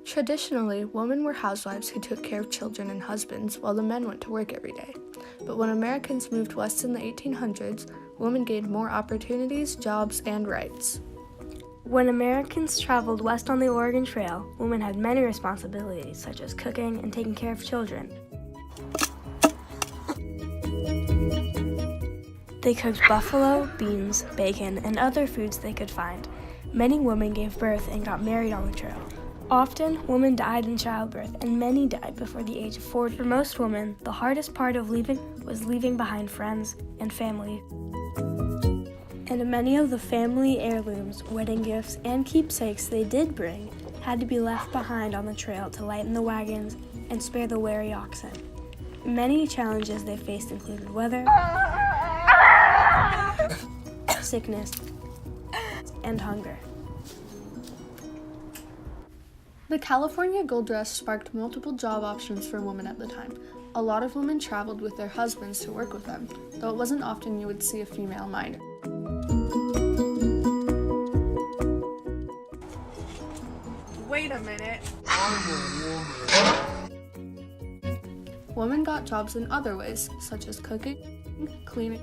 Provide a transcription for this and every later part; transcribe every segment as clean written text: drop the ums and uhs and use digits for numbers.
Traditionally, women were housewives who took care of children and husbands while the men went to work every day. But when Americans moved west in the 1800s, women gained more opportunities, jobs, and rights. When Americans traveled west on the Oregon Trail, women had many responsibilities, such as cooking and taking care of children. They cooked buffalo, beans, bacon, and other foods they could find. Many women gave birth and got married on the trail. Often, women died in childbirth, and many died before the age of 40. For most women, the hardest part of leaving was leaving behind friends and family. And many of the family heirlooms, wedding gifts, and keepsakes they did bring had to be left behind on the trail to lighten the wagons and spare the weary oxen. Many challenges they faced included weather, sickness, and hunger. The California Gold Rush sparked multiple job options for women at the time. A lot of women traveled with their husbands to work with them, though it wasn't often you would see a female miner. Wait a minute. Women got jobs in other ways, such as cooking, cleaning,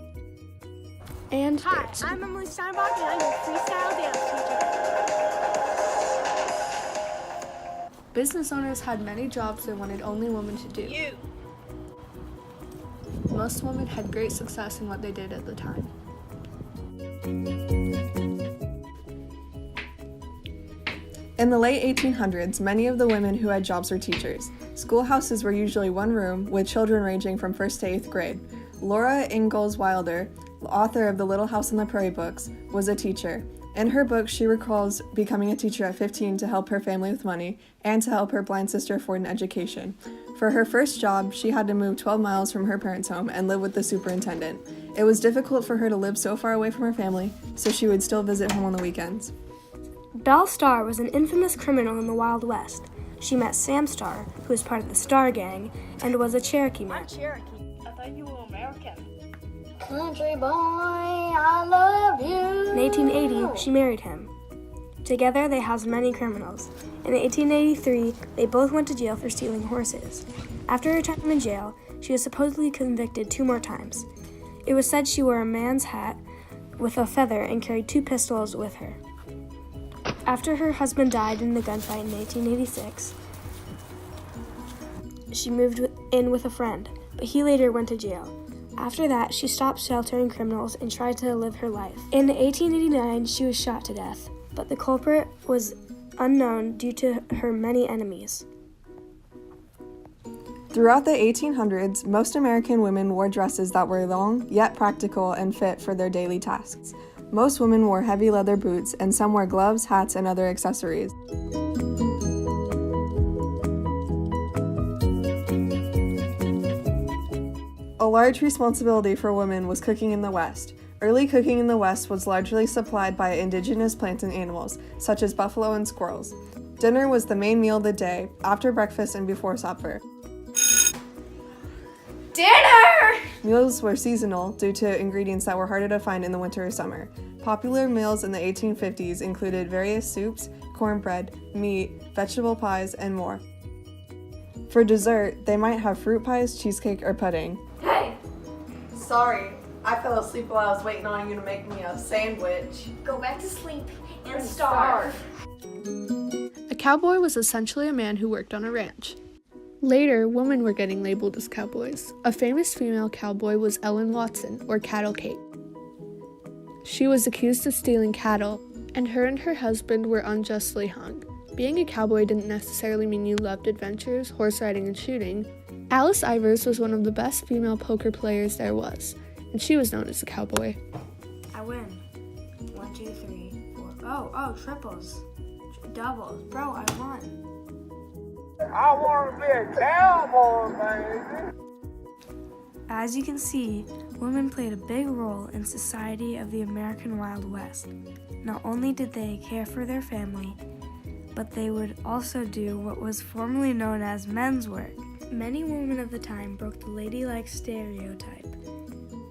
and dancing. I'm Emily Steinbach, and I'm your freestyle dance teacher. Business owners had many jobs they wanted only women to do. Most women had great success in what they did at the time. In the late 1800s, many of the women who had jobs were teachers. Schoolhouses were usually one room, with children ranging from 1st to 8th grade. Laura Ingalls Wilder, author of the Little House on the Prairie books, was a teacher. In her book, she recalls becoming a teacher at 15 to help her family with money and to help her blind sister afford an education. For her first job, she had to move 12 miles from her parents' home and live with the superintendent. It was difficult for her to live so far away from her family, so she would still visit home on the weekends. Belle Starr was an infamous criminal in the Wild West. She met Sam Starr, who was part of the Starr Gang, and was a Cherokee man. I'm Cherokee. I thought you were American. Country boy, I love you. In 1880, she married him. Together, they housed many criminals. In 1883, they both went to jail for stealing horses. After her time in jail, she was supposedly convicted 2 more times. It was said she wore a man's hat with a feather and carried 2 pistols with her. After her husband died in the gunfight in 1886, she moved in with a friend, but he later went to jail. After that, she stopped sheltering criminals and tried to live her life. In 1889, she was shot to death, but the culprit was unknown due to her many enemies. Throughout the 1800s, most American women wore dresses that were long, yet practical and fit for their daily tasks. Most women wore heavy leather boots, and some wore gloves, hats, and other accessories. A large responsibility for women was cooking in the West. Early cooking in the West was largely supplied by indigenous plants and animals, such as buffalo and squirrels. Dinner was the main meal of the day, after breakfast and before supper. Dinner! Meals were seasonal due to ingredients that were harder to find in the winter or summer. Popular meals in the 1850s included various soups, cornbread, meat, vegetable pies, and more. For dessert, they might have fruit pies, cheesecake, or pudding. Hey, Sorry, I fell asleep while I was waiting on you to make me a sandwich. go back to sleep and starve. A cowboy was essentially a man who worked on a ranch. Later, women were getting labeled as cowboys. A famous female cowboy was Ellen Watson, or Cattle Kate. She was accused of stealing cattle, and her husband were unjustly hung. Being a cowboy didn't necessarily mean you loved adventures, horse riding, and shooting. Alice Ivers was one of the best female poker players there was, and she was known as a cowboy. I win. 1, 2, 3, 4. Oh, triples. Doubles. Bro, I won. I want to be a cowboy, baby. As you can see, women played a big role in society of the American Wild West. Not only did they care for their family, but they would also do what was formerly known as men's work. Many women of the time broke the ladylike stereotype.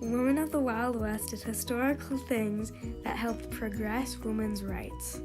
Women of the Wild West did historical things that helped progress women's rights.